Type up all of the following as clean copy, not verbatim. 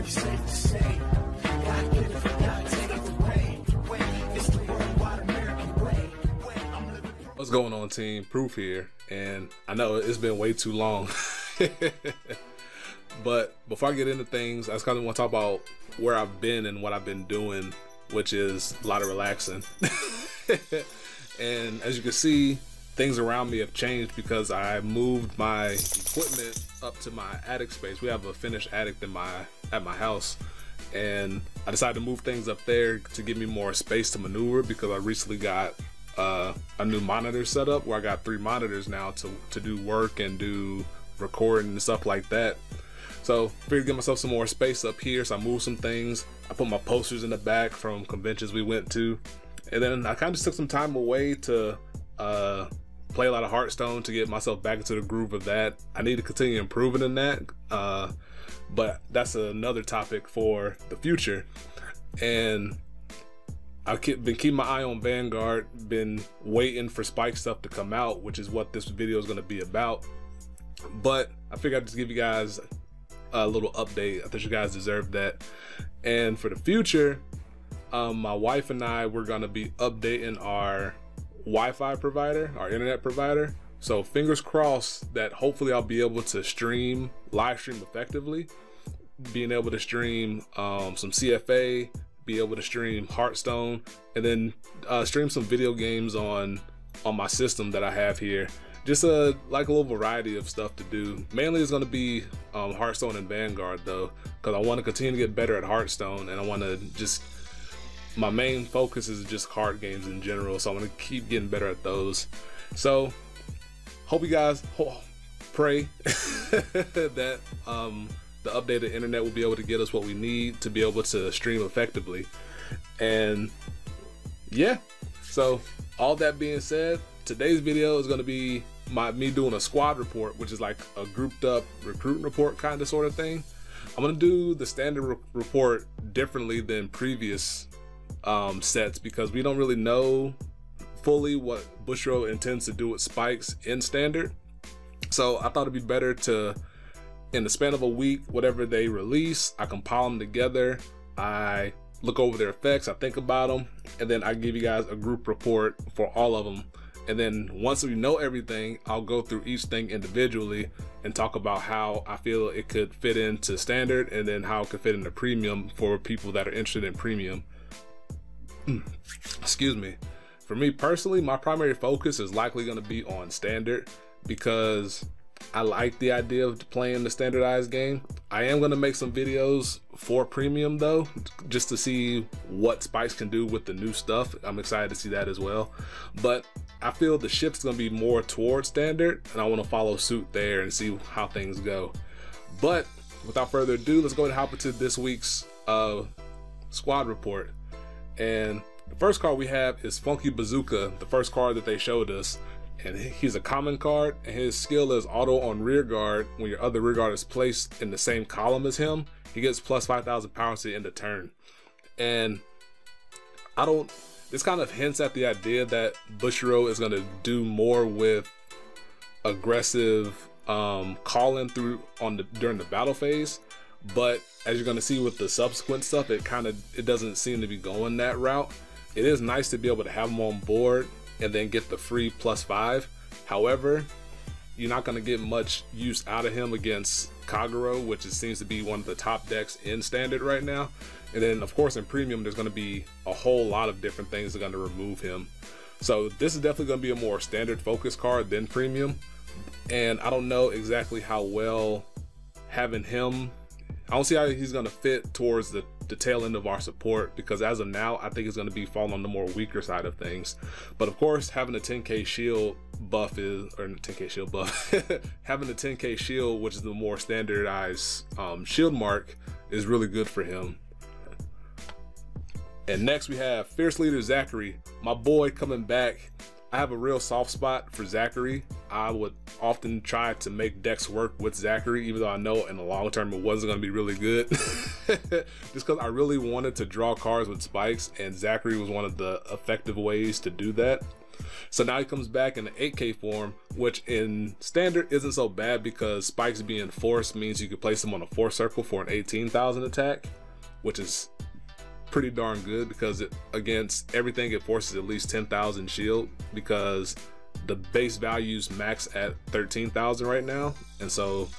pretty safe to say. God give it, God take it away. It's the worldwide American way. What's going on, team? Proof here, and I know it's been way too long. But before I get into things, I just kind of want to talk about where I've been and what I've been doing, which is a lot of relaxing. And as you can see, things around me have changed because I moved my equipment up to my attic space. We have a finished attic at my house, and I decided to move things up there to give me more space to maneuver because I recently got a new monitor set up where I got 3 monitors now to do work and do recording and stuff like that. So figured to give myself some more space up here, so I moved some things. I put my posters in the back from conventions we went to, and then I kind of just took some time away to play a lot of Hearthstone to get myself back into the groove of that. I need to continue improving in that, but that's another topic for the future. And I've been keeping my eye on Vanguard, been waiting for Spike stuff to come out, which is what this video is going to be about. But I figured I'd just give you guys a little update. I think you guys deserve that. And for the future, my wife and I, we're going to be updating our Wi-Fi provider, our internet provider. So fingers crossed that hopefully I'll be able to live stream effectively, being able to stream some CFA, be able to stream Hearthstone, and then stream some video games on my system that I have here. Just like a little variety of stuff to do. Mainly it's going to be Hearthstone and Vanguard though, because I want to continue to get better at Hearthstone, and I want to my main focus is just card games in general, so I want to keep getting better at those. So hope you guys pray that the updated internet will be able to get us what we need to be able to stream effectively. And yeah, so all that being said, today's video is going to be me doing a squad report, which is like a grouped up recruiting report kind of sort of thing. I'm going to do the standard report differently than previous sets because we don't really know fully what Bushiroad intends to do with spikes in standard. So I thought it'd be better to, in the span of a week, whatever they release, I compile them together, I look over their effects, I think about them, and then I give you guys a group report for all of them. And then once we know everything, I'll go through each thing individually and talk about how I feel it could fit into standard, and then how it could fit into premium for people that are interested in premium. Excuse me. For me personally, my primary focus is likely going to be on standard because I like the idea of playing the standardized game. I am going to make some videos for premium though, just to see what spikes can do with the new stuff. I'm excited to see that as well. But I feel the shift's going to be more towards standard, and I want to follow suit there and see how things go. But without further ado, let's go ahead and hop into this week's squad report. And the first card we have is Funky Bazooka, the first card that they showed us. And he's a common card, and his skill is auto on rear guard. When your other rear guard is placed in the same column as him, he gets plus 5,000 power to end the turn. And this kind of hints at the idea that Bushiroad is going to do more with aggressive call-in during the battle phase. But as you're going to see with the subsequent stuff, it doesn't seem to be going that route. It is nice to be able to have him on board and then get the free +5. However, you're not going to get much use out of him against Kagero, which seems to be one of the top decks in standard right now. And then of course in premium, there's going to be a whole lot of different things that are going to remove him. So this is definitely going to be a more standard focus card than premium. And I don't know exactly how well having him, I don't see how he's going to fit towards the tail end of our support, because as of now, I think it's going to be falling on the more weaker side of things. But of course, having a 10k shield buff having the 10k shield, which is the more standardized shield mark, is really good for him. And next we have Fierce Leader Zachary, my boy coming back. I have a real soft spot for Zachary. I would often try to make decks work with Zachary, even though I know in the long term it wasn't going to be really good. Just because I really wanted to draw cards with spikes, and Zachary was one of the effective ways to do that. So now he comes back in the 8K form, which in standard isn't so bad because spikes being force means you can place him on a force circle for an 18,000 attack, which is pretty darn good because it, against everything, it forces at least 10,000 shield because the base values max at 13,000 right now, and so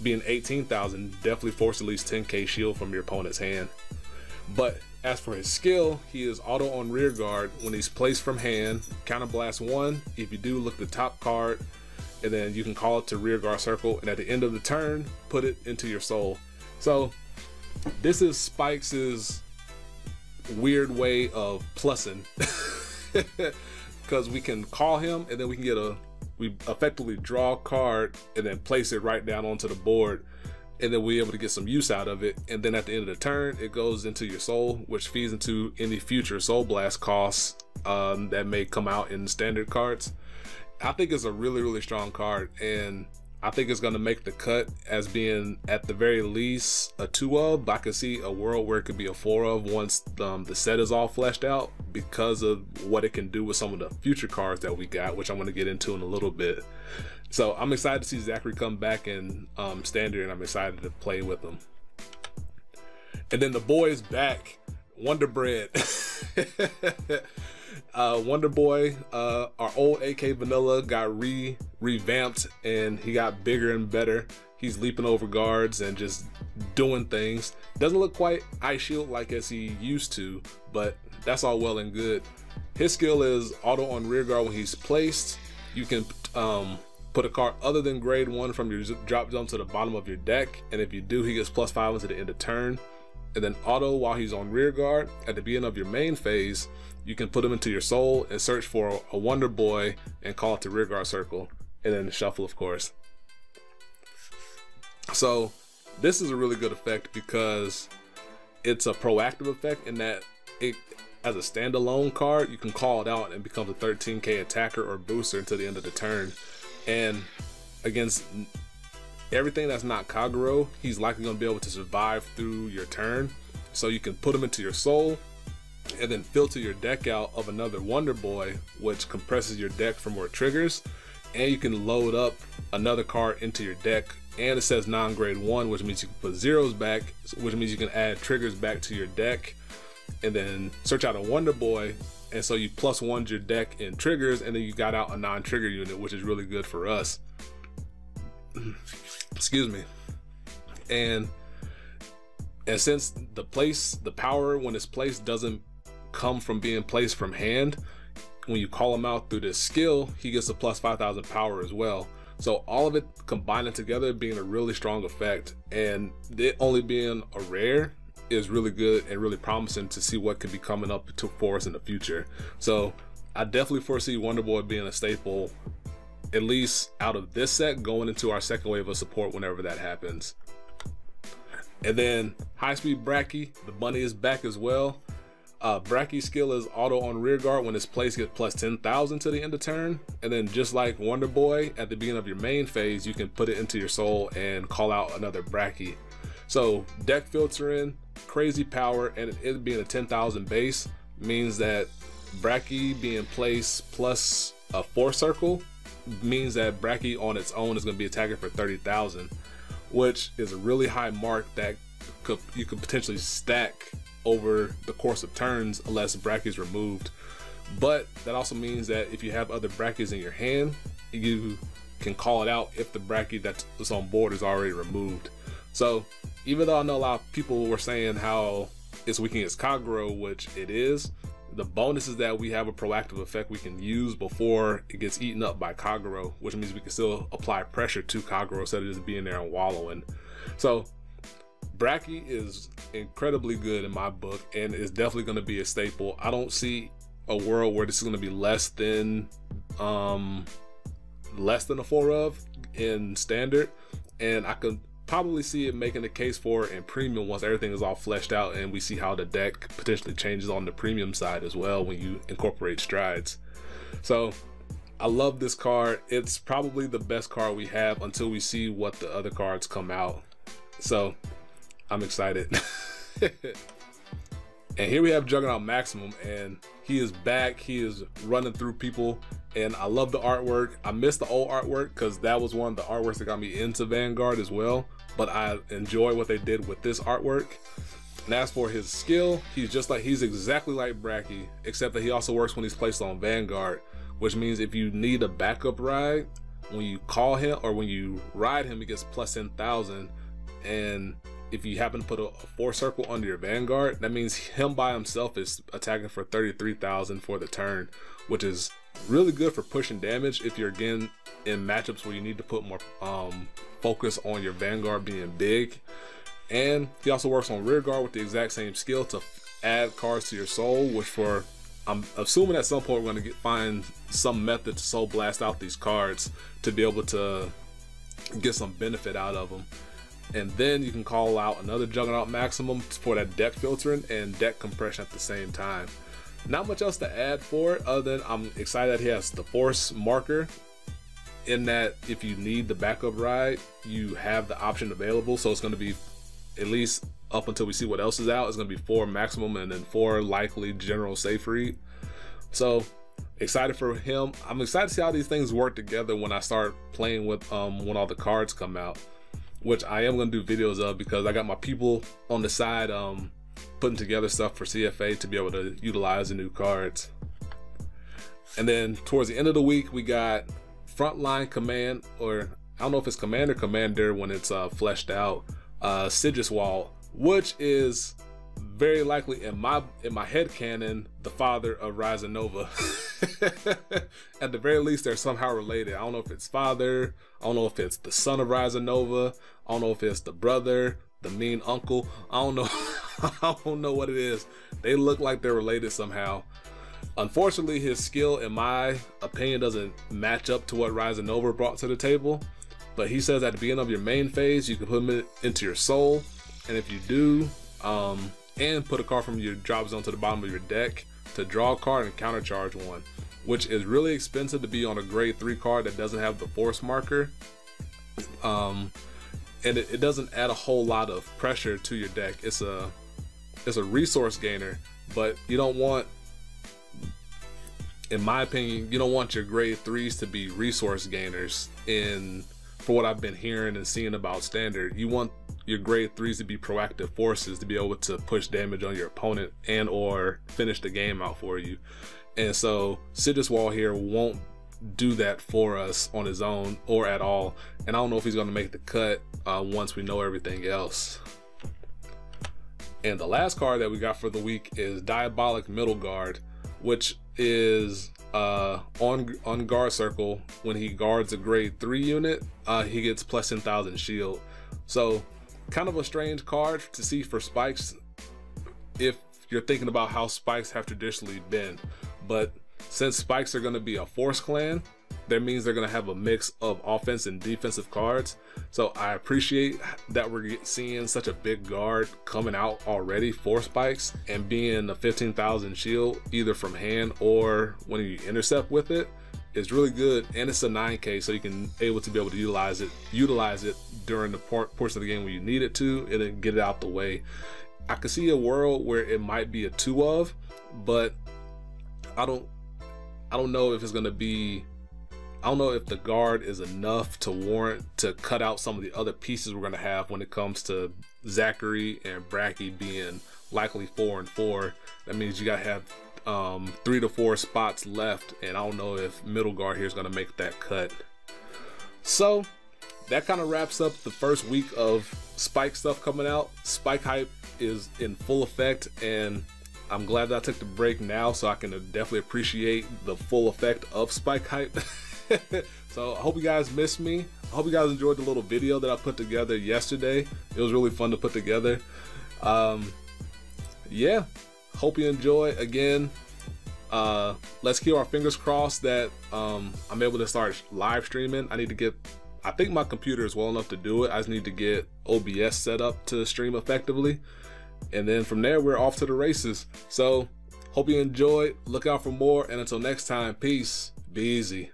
being 18,000 definitely forces at least 10k shield from your opponent's hand. But as for his skill, he is auto on rear guard when he's placed from hand. Counterblast 1. If you do, look at the top card, and then you can call it to rear guard circle, and at the end of the turn, put it into your soul. So this is Spikes' weird way of plussing, because we can call him, and then we can get we effectively draw a card and then place it right down onto the board, and then we're able to get some use out of it. And then at the end of the turn, it goes into your soul, which feeds into any future soul blast costs that may come out in standard cards. I think it's a really strong card, and I think it's going to make the cut as being at the very least a 2 of, but I can see a world where it could be a 4 of once the set is all fleshed out because of what it can do with some of the future cards that we got, which I'm going to get into in a little bit. So I'm excited to see Zachary come back in standard, and I'm excited to play with him. And then the boy is back, Wonder Bread. Wonder Boy, our old AK Vanilla got revamped, and he got bigger and better. He's leaping over guards and just doing things. Doesn't look quite Ice Shield like as he used to, but that's all well and good. His skill is auto on rear guard when he's placed. You can put a card other than grade 1 from your drop zone to the bottom of your deck, and if you do, he gets +5 until the end of turn. And then auto while he's on rear guard at the beginning of your main phase, you can put him into your soul and search for a Wonder Boy and call it to rear guard circle, and then shuffle, of course. So this is a really good effect because it's a proactive effect in that it, as a standalone card, you can call it out and becomes a 13k attacker or booster until the end of the turn. And against everything that's not Kagero, he's likely going to be able to survive through your turn. So you can put him into your soul and then filter your deck out of another Wonder Boy, which compresses your deck for more triggers. And you can load up another card into your deck, and it says non-grade 1, which means you can put zeros back, which means you can add triggers back to your deck, and then search out a Wonder Boy, and so you +1 your deck in triggers, and then you got out a non-trigger unit, which is really good for us. Excuse me. And since the power when it's placed doesn't come from being placed from hand, when you call him out through this skill, he gets a +5,000 power as well. So all of it combining together being a really strong effect, and it only being a rare is really good and really promising to see what could be coming up for us in the future. So I definitely foresee Wonder Boy being a staple, at least out of this set, going into our second wave of support whenever that happens. And then Highspeed Brakki, the bunny is back as well. Brakki's skill is auto on rear guard when his place gets +10,000 to the end of turn, and then just like Wonder Boy at the beginning of your main phase, you can put it into your soul and call out another Brakki. So deck filtering, crazy power, and it being a 10,000 base means that Brakki being placed plus a 4 circle means that Brakki on its own is going to be attacking for 30,000, which is a really high mark that you could potentially stack over the course of turns unless Brakki is removed. But that also means that if you have other Brakkis in your hand, you can call it out if the Brakki that's on board is already removed. So even though I know a lot of people were saying how it's weak against Kagero, which it is, the bonus is that we have a proactive effect we can use before it gets eaten up by Kagero, which means we can still apply pressure to Kagero instead of just being there and wallowing. So Brakki is incredibly good in my book, and is definitely going to be a staple. I don't see a world where this is going to be less than a 4 of in standard, and I could probably see it making the case for it in premium once everything is all fleshed out and we see how the deck potentially changes on the premium side as well when you incorporate strides. So I love this card. It's probably the best card we have until we see what the other cards come out. So I'm excited. And here we have Juggernaut Maximum, and he is back. He is running through people, and I love the artwork. I miss the old artwork because that was one of the artworks that got me into Vanguard as well, but I enjoy what they did with this artwork. And as for his skill, he's exactly like Brakki, except that he also works when he's placed on Vanguard, which means if you need a backup ride, when you call him or when you ride him, he gets plus 10,000. And if you happen to put a 4 circle under your Vanguard, that means him by himself is attacking for 33,000 for the turn, which is really good for pushing damage if you're again in matchups where you need to put more focus on your Vanguard being big. And he also works on rear guard with the exact same skill to add cards to your soul, which I'm assuming at some point we're going to find some method to soul blast out these cards to be able to get some benefit out of them. And then you can call out another Juggernaut Maximum for that deck filtering and deck compression at the same time. Not much else to add for it other than I'm excited that he has the force marker, in that if you need the backup ride, you have the option available. So it's going to be, at least up until we see what else is out, it's going to be 4 maximum and then 4 likely general safe read. So excited for him. I'm excited to see how these things work together when I start playing with when all the cards come out, which I am going to do videos of because I got my people on the side putting together stuff for CFA to be able to utilize the new cards. And then towards the end of the week, we got Frontline Command, or I don't know if it's Command or Commander when it's fleshed out, Sigiswald, which is very likely in my headcanon the father of Rise of Nova. At the very least, they're somehow related. I don't know if it's father, I don't know if it's the son of Rise of Nova, I don't know if it's the brother, the mean uncle, I don't know. I don't know what it is. They look like they're related somehow. Unfortunately, his skill, in my opinion, doesn't match up to what Rise of Nova brought to the table. But he says at the beginning of your main phase, you can put him into your soul, and if you do, and put a card from your drop zone to the bottom of your deck to draw a card and countercharge one, which is really expensive to be on a grade 3 card that doesn't have the force marker. And it doesn't add a whole lot of pressure to your deck. It's a resource gainer, but you don't want, in my opinion, you don't want your grade 3s to be resource gainers. For what I've been hearing and seeing about Standard, you want your grade 3s to be proactive forces to be able to push damage on your opponent and or finish the game out for you. And so Sigiswald here won't do that for us on his own or at all. And I don't know if he's going to make the cut once we know everything else. And the last card that we got for the week is Diabolic Middle Guard, which is on guard circle. When he guards a grade 3 unit, he gets plus 10,000 shield. So kind of a strange card to see for spikes if you're thinking about how spikes have traditionally been. But since spikes are going to be a force clan, that means they're going to have a mix of offense and defensive cards. So I appreciate that we're seeing such a big guard coming out already for spikes, and being a 15,000 shield either from hand or when you intercept with it is really good. And it's a 9k, so you can be able to utilize it during the portion of the game where you need it to, and then get it out the way. I could see a world where it might be a 2 of, but I don't know if it's going to be, I don't know if the guard is enough to warrant to cut out some of the other pieces we're going to have when it comes to Zachary and Brakki being likely 4 and 4. That means you got to have 3 to 4 spots left, and I don't know if middle guard here is going to make that cut. So that kind of wraps up the first week of Spike stuff coming out. Spike hype is in full effect, and I'm glad that I took the break now so I can definitely appreciate the full effect of Spike hype. So I hope you guys missed me. I hope you guys enjoyed the little video that I put together yesterday. It was really fun to put together. Yeah, hope you enjoy. Again, let's keep our fingers crossed that I'm able to start live streaming. I think my computer is well enough to do it. I just need to get OBS set up to stream effectively, and then from there we're off to the races. So hope you enjoyed. Look out for more, and until next time, peace. Be easy.